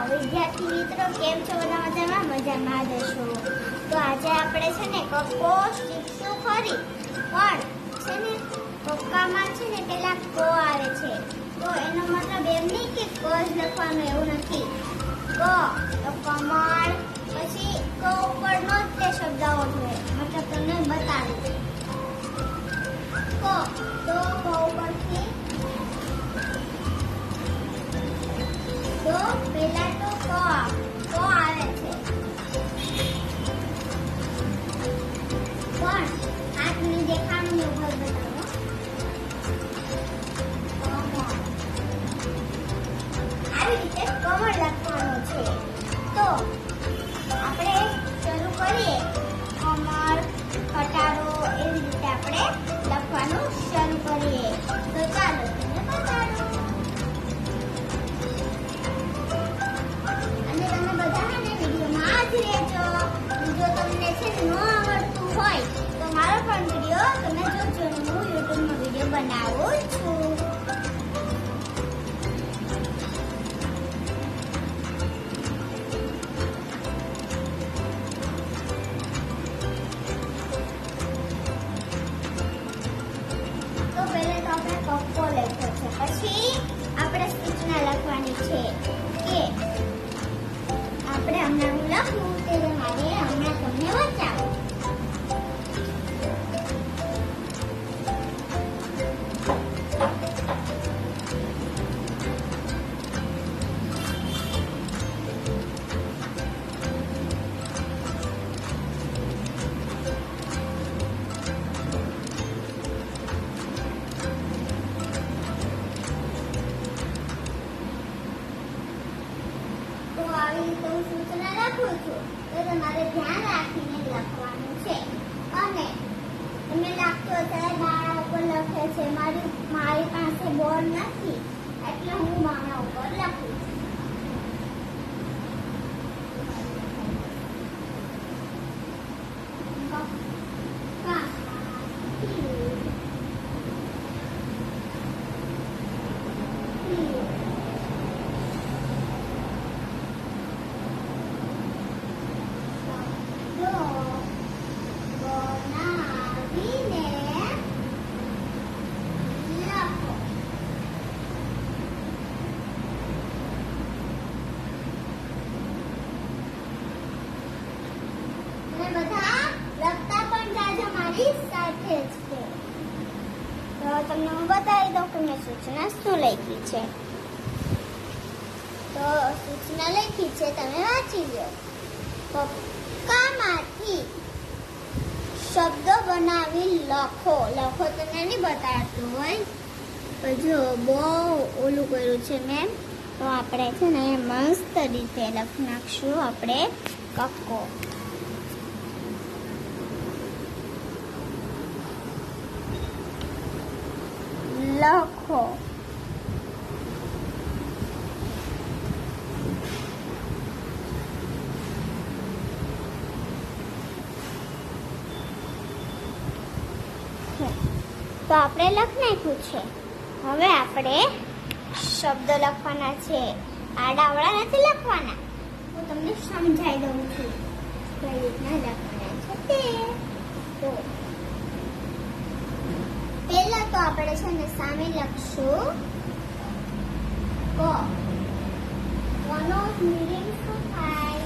વિદ્યાર્થી મિત્રો કેમ છો? બધા મજામાં જશો. તો આજે આપણે છે ને કક્કો શીખશું ખરી, પણ છે ને કક્કામાં છે ને પેલા ક આવે છે, તો એનો મતલબ એમ નહીં કે ક જ લખવાનું, એવું નથી. ક તો કમળ, પછી ક ઉપરનો જ તે શબ્દ આવવો જોઈએ, મતલબ તમને બતાવું. ક તો ક ઉપરથી તો પહેલા તો ક આવે છે, પણ હાથ ની દેખાનું ઉપર બતાવો. આવી રીતે કમળ લખવાનું છે. તો આપણે શરૂ કરીએ. કમળ, કટારો, એવી રીતે આપણે લખવાનું શરૂ કરીએ. તો ચાલો તમને બતાડું. અને તમે બધા હે ને વિડીયોમાં જ રહેજો. જો તમને છે ન આવડતું હોય તો મારો પણ વિડીયો તમે જોજો. હું યુટ્યુબમાં વિડીયો બનાવું છું. તો પહેલા તો આપણે કક્કો લખ્યો છે, પછી આપણે સૂચના લખવાની છે કે આપણે હમણાં હું લખું તે મારે હમણાં તમને બતાવું. આવી રીતે હું સૂચના લખું છું, તો તમારે ધ્યાન રાખીને લખવાનું છે. અને તમને લાગતું અત્યારે બાણા ઉપર લખે છે, મારી પાસે બોર્ડ નથી, એટલે હું બાણા ઉપર લખું છું. બધા લખતા પણ જાજો મારી સાથે જ છે. તો તમને હું બતાવી દઉં કે મેં સૂચના શું લખી છે. તો સૂચના લખી છે, તમે વાંચી લો. કક્કામાંથી શબ્દો બનાવી લખો. લખો તો નહીં બતાડતું હોય, તો જો બહુ ઓલું કર્યું છે મેં. તો આપણે છે ને મસ્ત રીતે લખી નાખશું આપણે કક્કો. લખો. તો આપણે લખી નાખ્યું છે. હવે આપણે શબ્દ લખવાના છે, આડાવડા નથી લખવાના. હું તમને સમજાઈ દઉં છું કઈ રીતના લખવાના છે તે. તો પહેલા તો આપણે છે ને સામે લખશું ક. કનો મીનિંગ શું થાય?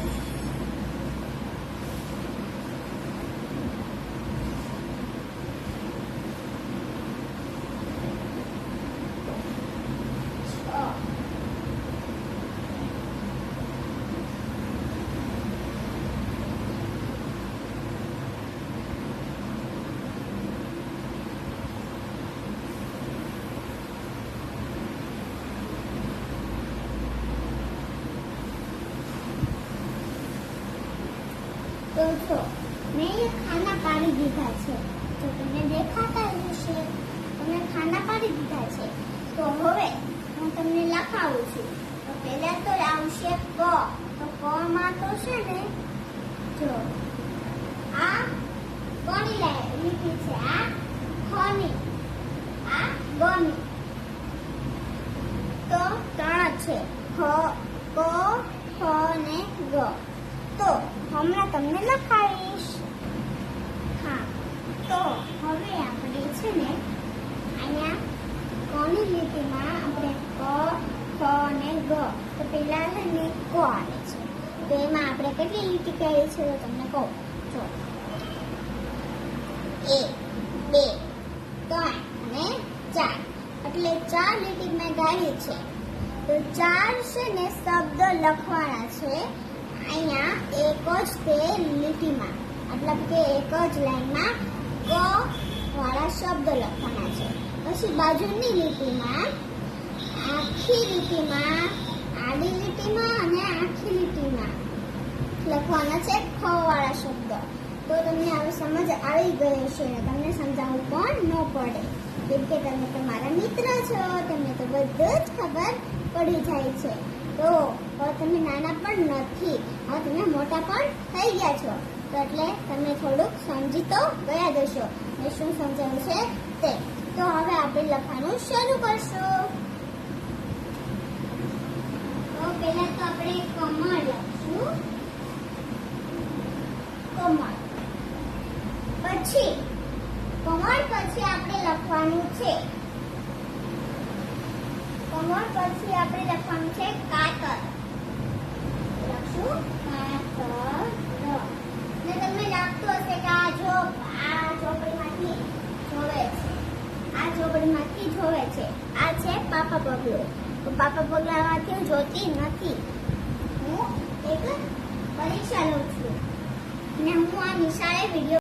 તો જો મેં એ ખાના પાડી દીધા છે, તો તમને દેખાતા હશે. તમે ખાના પાડી દીધા છે. તો હવે હું તમને લખાવું છું. તો પહેલા તો આવશે ક. તો ક માં તો છે ને જો આ કોની લીટી છે, આ ખની, આ ગની. તો ત્રણ છે, ખ, ક, તો હમણાં તમને લખાવીશ. હા, તો હવે આપણે છે ને અહીંયા કોની લીટીમાં આપણે ક, ખ અને ગ, તો પેલા છે ને ક આવે છે. તો એમાં આપણે કેટલી લીટી કરી છે તો તમને કહું. જો 1, 2, 3 અને 4, એટલે 4 લીટી મેં ગાળી છે. તો 4 છે ને શબ્દ લખવાના છે અહીંયા એક જ તે લીટીમાં, મતલબ કે એક જ લાઈનમાં ક વાળા શબ્દ લખવાના છે. પછી બાજુની લીટીમાં આખી લીટીમાં, આડી લીટીમાં અને આખી લીટીમાં લખવાના છે ખ વાળા શબ્દ. તો તમને હવે સમજ આવી ગઈ હશે ને તમને સમજાવવું પણ ન પડે, કેમ કે તમે તમારા મિત્ર છો, તમને તો બધું જ ખબર પડી જાય છે. તો હવે તમે નાના પણ નથી, હવે તમે મોટા પણ થઈ ગયા છો, તો એટલે તમે થોડુંક સમજી તો ગયા જશો ને શું સમજાવ્યું છે તે. તો હવે આપણે લખવાનું શરૂ કરશું. તો પહેલા તો આપણે કમળ લખશું, કમળ. પછી કમળ પછી આપણે લખવાનું છે, કમળ પછી આપણે લખવાનું છે કાતર. લખશું કાતર. ને તમને લાગતું હશે કે આ ચોપડીમાંથી જોવે છે, આ ચોપડીમાંથી જોવે છે. આ છે પાપા પગલું. તો પાપા પગલામાંથી હું જોતી નથી, હું એક પરીક્ષા લઉં છું ને હું આ નિશાળે વિડીયો